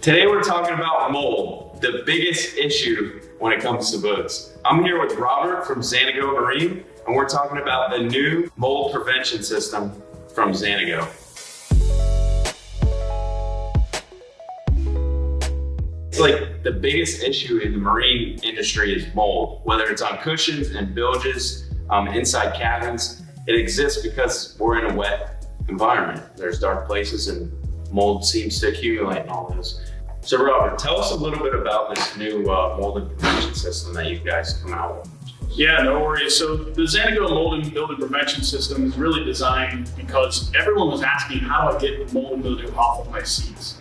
Today we're talking about mold, the biggest issue when it comes to boats. I'm here with Robert from Xanigo Marine, and we're talking about the new mold prevention system from Xanigo. It's like the biggest issue in the marine industry is mold, whether it's on cushions and bilges, inside cabins. It exists because we're in a wet environment. There's dark places and mold seems to accumulate in all those. So Robert, tell us a little bit about this new mold prevention system that you guys come out with. Yeah, no worries. So the Xanigo mold and mildew prevention system is really designed because everyone was asking, how do I get mold and mildew off of my seats?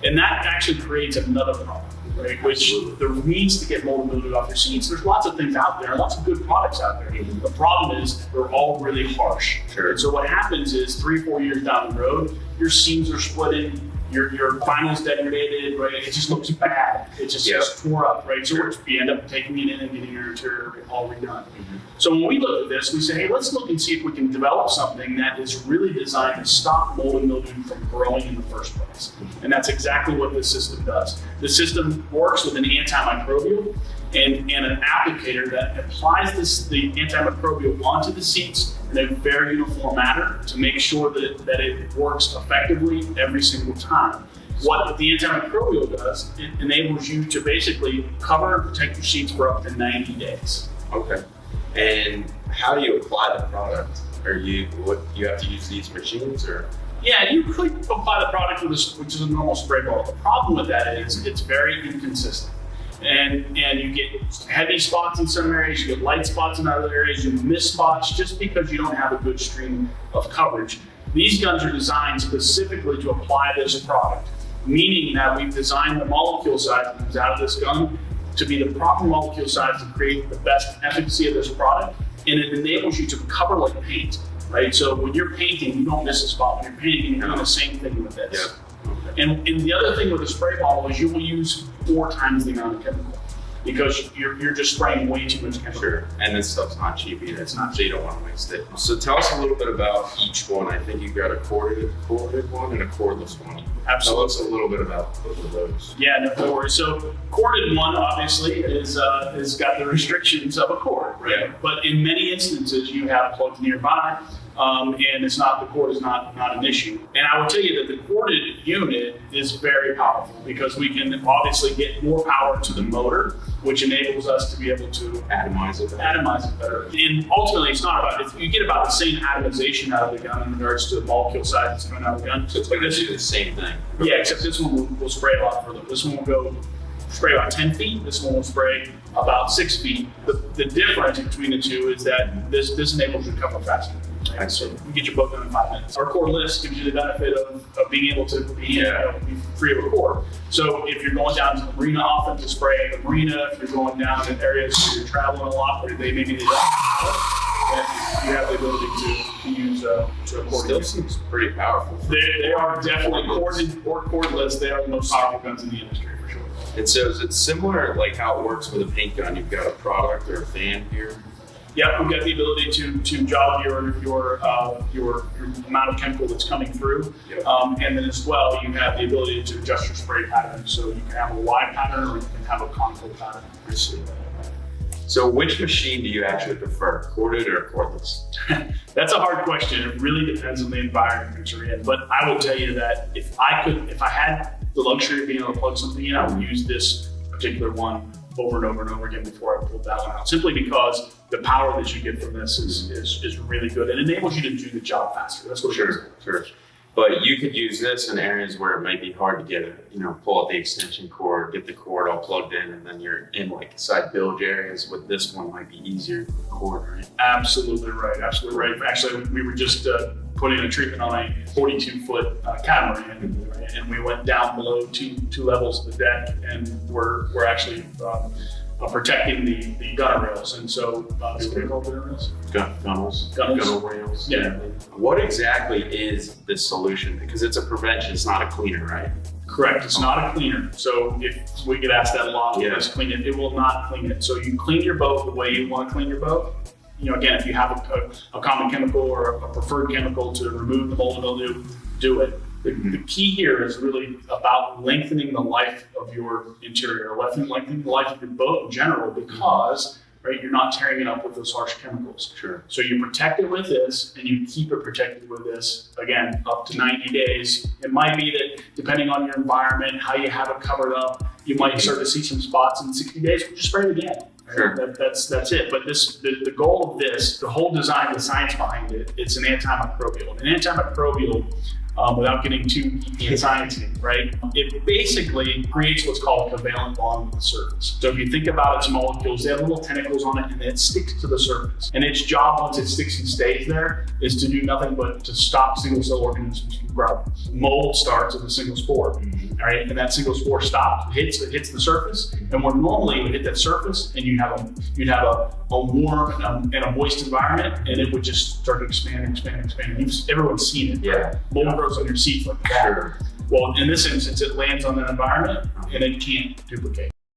And that actually creates another problem, right? Which the means to get mold and mildew off your seats, there's lots of things out there, lots of good products out there. The problem is they're all really harsh. Sure. And so what happens is 3 or 4 years down the road, your seams are splitting, your vinyl's degraded, right? It just looks bad. It just gets tore up, right? So you end up taking it in and getting your interior all redone. So when we look at this, we say, hey, let's look and see if we can develop something that is really designed to stop mold and mildew from growing in the first place. And that's exactly what this system does. The system works with an antimicrobial and an applicator that applies the antimicrobial onto the seats in a very uniform manner to make sure that it works effectively every single time. What the antimicrobial does, it enables you to basically cover and protect your seats for up to 90 days. Okay. And how do you apply the product? You have to use these machines or? Yeah, you could apply the product with which is a normal spray bottle. The problem with that is it's very inconsistent. And you get heavy spots in some areas, you get light spots in other areas, you miss spots just because you don't have a good stream of coverage. These guns are designed specifically to apply this product, meaning that we've designed the molecule size that comes out of this gun to be the proper molecule size to create the best efficacy of this product, and it enables you to cover like paint, right? So when you're painting, you don't miss a spot. When you're painting, you're doing the same thing with this. Yeah. And the other thing with a spray bottle is you will use 4 times the amount of chemical because you're just spraying way too much chemical. Sure, and this stuff's not cheap either. It's not, so you don't want to waste it. So tell us a little bit about each one. I think you've got a corded one and a cordless one. Absolutely. Tell us a little bit about both of those. Yeah, no worries. So corded one obviously is got the restrictions of a cord, right? Yeah. But in many instances you have plugs nearby, and the cord is not an issue. And I will tell you that the corded unit is very powerful because we can obviously get more power to the motor, which enables us to be able to Atomize it better. And ultimately, it's not about, you get about the same atomization out of the gun in regards to the molecule size that's coming out of the gun. So it's going to do the same thing. Yeah, except this one will spray a lot further. This one will go spray about 10 feet. This one will spray about 6 feet. The difference between the two is that this enables you to cover faster. Right? So you get your boat done in 5 minutes. Our cordless gives you the benefit of being able to be free of a cord. So if you're going down to the marina often to spray the marina, if you're going down in areas where you're traveling a lot where they maybe need you have the ability to use a cord. Still seems pretty powerful. They are definitely corded or cordless. They are the most powerful guns in the industry for sure. And so is it similar like how it works with a paint gun? You've got a product or a fan here? Yep, we've got the ability to jog your amount of chemical that's coming through, and then as well you have the ability to adjust your spray pattern. So you can have a wide pattern or you can have a concave pattern. So which machine do you actually prefer, corded or cordless? That's a hard question. It really depends on the environment you're in. But I will tell you that if I had the luxury of being able to plug something in, I would use this particular one over and over and over again before I pulled that one out. Simply because the power that you get from this is really good and enables you to do the job faster. That's what it is. Sure. But you could use this in areas where it might be hard to get it, pull out the extension cord, get the cord all plugged in, and then you're in like side bilge areas. With this one might be easier to cord, right? Absolutely right. Actually, we were just putting a treatment on a 42-foot catamaran, right? And we went down below two levels of the deck, and we're actually protecting the gunner rails. And so, what do you call gunner rails? Gunner rails. Yeah. What exactly is this solution? Because it's a prevention, it's not a cleaner, right? Correct, it's not a cleaner. So if we get asked that a lot, will this clean it? It will not clean it. So you clean your boat the way you want to clean your boat. Again, if you have a common chemical or a preferred chemical to remove the mold and mildew, do it. The key here is really about lengthening the life of your interior, lengthening the life of your boat in general, because right, you're not tearing it up with those harsh chemicals. Sure. So you protect it with this, and you keep it protected with this, again, up to 90 days. It might be that depending on your environment, how you have it covered up, you might start to see some spots in 60 days, just spray it again. Right? Sure. That's it. But the goal of this, the whole design, the science behind it, it's an antimicrobial. An antimicrobial, without getting too deep in sciencey, right? It basically creates what's called a covalent bond with the surface. So if you think about its molecules, they have little tentacles on it, and it sticks to the surface. And its job, once it sticks and stays there, is to do nothing but to stop single cell organisms from growing. Mold starts as a single spore, all right? And that single spore stops, hits the surface, and where normally it would hit that surface, and you'd have a warm and a moist environment, and it would just start to expand. Everyone's seen it. Yeah. Mold grows on your seats like that. Sure. Well, in this instance, it lands on that environment and it can't duplicate.